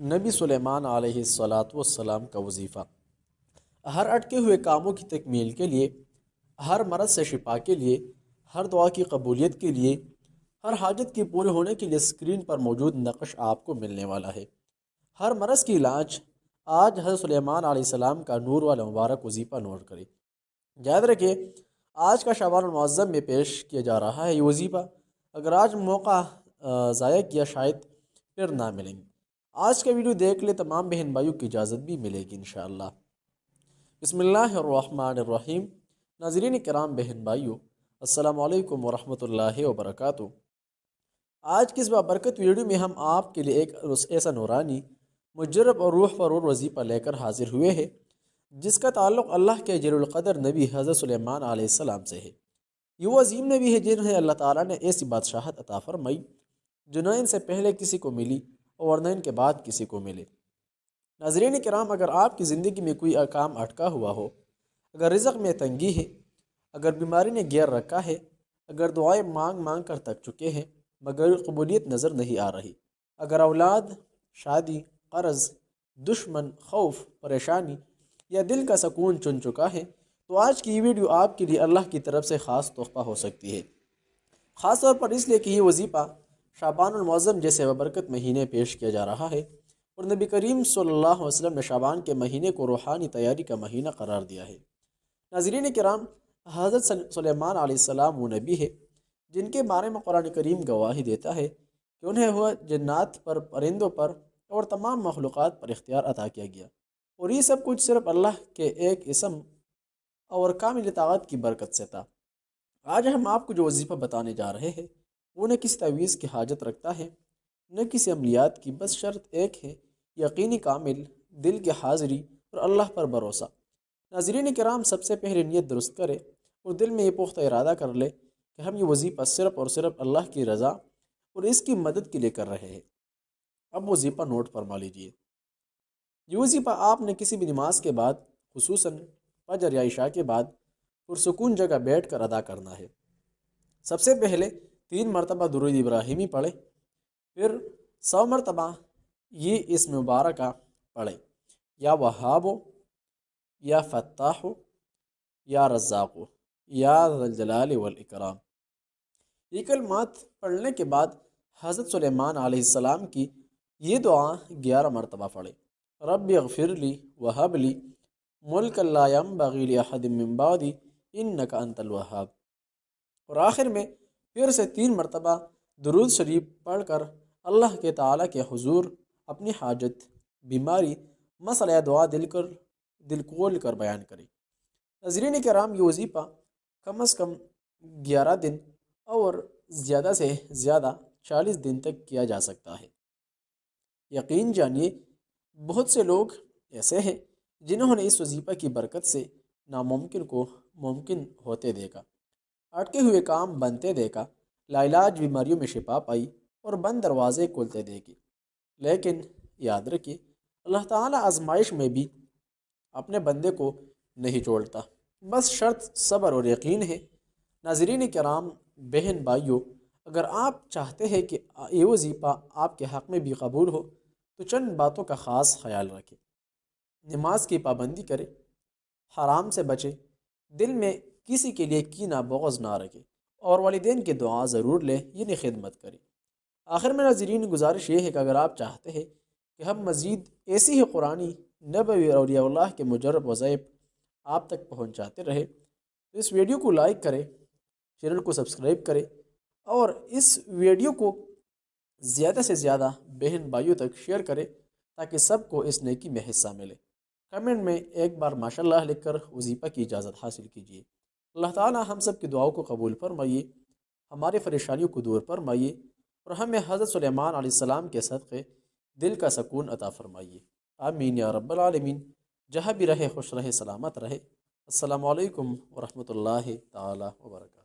نبی سلیمان علیہ السلام کا وظیفہ۔ ہر اٹکے ہوئے کاموں کی تکمیل کے لیے، ہر مرض سے شفا کے لیے، ہر دعا کی قبولیت کے لیے، ہر حاجت کی پورے ہونے کے لیے اسکرین پر موجود نقش آپ کو ملنے والا ہے۔ ہر مرض کی علاج آج حضرت سلیمان علیہ السلام کا نور والا مبارک وظیفہ نوٹ کریں۔ یاد رکھیں، آج کا شعبان المعظم میں پیش کیا جا رہا ہے یہ وظیفہ۔ اگر آج موقع ضائع کیا شاید پھر نہ ملیں گے۔ آج کا ویڈیو دیکھ لے تمام بہن بھائیوں کی اجازت بھی ملے گی انشاءاللہ۔ بسم اللہ الرحمن الرحیم۔ ناظرین کرام، بہن بھائیوں، السلام علیکم ورحمۃ اللہ وبرکاتہ۔ آج کی اس بابرکت ویڈیو میں ہم آپ کے لیے ایک ایسا نورانی، مجرب اور روح پر وظیفہ لے کر حاضر ہوئے ہیں جس کا تعلق اللہ کے جلیل القدر نبی حضرت سلیمان علیہ السلام سے ہے۔ یہ وہ عظیم نبی ہے جنہیں اللہ تعالیٰ نے ایسی بادشاہت عطا فرمائی جو نہ ان سے پہلے کسی کو ملی اور نہ ان کے بعد کسی کو ملے۔ ناظرین کرام، اگر آپ کی زندگی میں کوئی کام اٹکا ہوا ہو، اگر رزق میں تنگی ہے، اگر بیماری نے گیر رکھا ہے، اگر دعائیں مانگ مانگ کر تک چکے ہیں مگر قبولیت نظر نہیں آ رہی، اگر اولاد، شادی، قرض، دشمن، خوف، پریشانی یا دل کا سکون چن چکا ہے، تو آج کی یہ ویڈیو آپ کے لیے اللہ کی طرف سے خاص تحفہ ہو سکتی ہے۔ خاص طور پر اس لیے کہ یہ وظیفہ شعبان المعظم جیسے ببرکت مہینے پیش کیا جا رہا ہے، اور نبی کریم صلی اللہ علیہ وسلم نے شعبان کے مہینے کو روحانی تیاری کا مہینہ قرار دیا ہے۔ ناظرین کرام، حضرت سلیمان علیہ السلام وہ نبی ہے جن کے بارے میں قرآن کریم گواہی دیتا ہے کہ انہیں ہوا جنات پر، پرندوں پر اور تمام مخلوقات پر اختیار عطا کیا گیا، اور یہ سب کچھ صرف اللہ کے ایک اسم اور کامل اطاعت کی برکت سے تھا۔ آج ہم آپ کو جو وظیفہ بتانے جا رہے ہیں وہ نہ کسی تعویذ کی حاجت رکھتا ہے، نہ کسی عملیات کی، بس شرط ایک ہے: یقینی کامل، دل کی حاضری اور اللہ پر بھروسہ۔ ناظرین کرام، سب سے پہلے نیت درست کرے اور دل میں یہ پختہ ارادہ کر لے کہ ہم یہ وظیفہ صرف اور صرف اللہ کی رضا اور اس کی مدد کے لیے کر رہے ہیں۔ اب وظیفہ نوٹ فرما لیجئے۔ یہ وظیفہ آپ نے کسی بھی نماز کے بعد، خصوصاً فجر یا عشاء کے بعد، پرسکون جگہ بیٹھ کر ادا کرنا ہے۔ سب سے پہلے 3 مرتبہ درود ابراہیمی پڑھے، پھر 100 مرتبہ یہ اسم مبارکہ پڑھے: یا وہاب، یا فتاح، یا رزاق، یا ذی الجلال والاکرام۔ یہ کلمات پڑھنے کے بعد حضرت سلیمان علیہ السلام کی یہ دعا 11 مرتبہ پڑھے: رب اغفر لی وہب لی ملکا لا ینبغی لأحد من بعدی انک انت الوہاب۔ اور آخر میں پھر سے 3 مرتبہ درود شریف پڑھ کر اللہ کے تعالیٰ کے حضور اپنی حاجت، بیماری، مسئلہ یا دعا دل کھول کر بیان کرے۔ ناظرین کرام، یہ وظیفہ کم از کم 11 دن اور زیادہ سے زیادہ 40 دن تک کیا جا سکتا ہے۔ یقین جانیے، بہت سے لوگ ایسے ہیں جنہوں نے اس وظیفہ کی برکت سے ناممکن کو ممکن ہوتے دیکھا، اٹکے ہوئے کام بنتے دیکھا، لاعلاج بیماریوں میں شفا پائی اور بند دروازے کھلتے دیکھے۔ لیکن یاد رکھیے، اللہ تعالیٰ آزمائش میں بھی اپنے بندے کو نہیں چھوڑتا، بس شرط صبر اور یقین ہے۔ ناظرین کرام، بہن بھائیوں، اگر آپ چاہتے ہیں کہ یہ وظیفہ آپ کے حق میں بھی قبول ہو تو چند باتوں کا خاص خیال رکھیں۔ نماز کی پابندی کرے، حرام سے بچے، دل میں کسی کے لیے کینہ بغض نہ رکھے، اور والدین کی دعا ضرور لے، یعنی خدمت کرے۔ آخر میں ناظرین، گزارش یہ ہے کہ اگر آپ چاہتے ہیں کہ ہم مزید ایسی ہی قرآنی، نبوی اور اولیاء اللہ کے مجرب وظائف آپ تک پہنچاتے رہے تو اس ویڈیو کو لائک کریں، چینل کو سبسکرائب کریں، اور اس ویڈیو کو زیادہ سے زیادہ بہن بھائیوں تک شیئر کریں تاکہ سب کو اس نیکی میں حصہ ملے۔ کمنٹ میں ایک بار ماشاءاللہ لکھ کر وظیفہ کی اجازت حاصل کیجیے۔ اللہ تعالی ہم سب کی دعاؤں کو قبول فرمائیے، ہماری پریشانیوں کو دور فرمائیے، اور ہمیں حضرت سلیمان علیہ السلام کے صدقے دل کا سکون عطا فرمائیے۔ آمین یا رب العالمین۔ جہاں بھی رہے خوش رہے، سلامت رہے۔ السلام علیکم ورحمۃ اللہ تعالی وبرکاتہ۔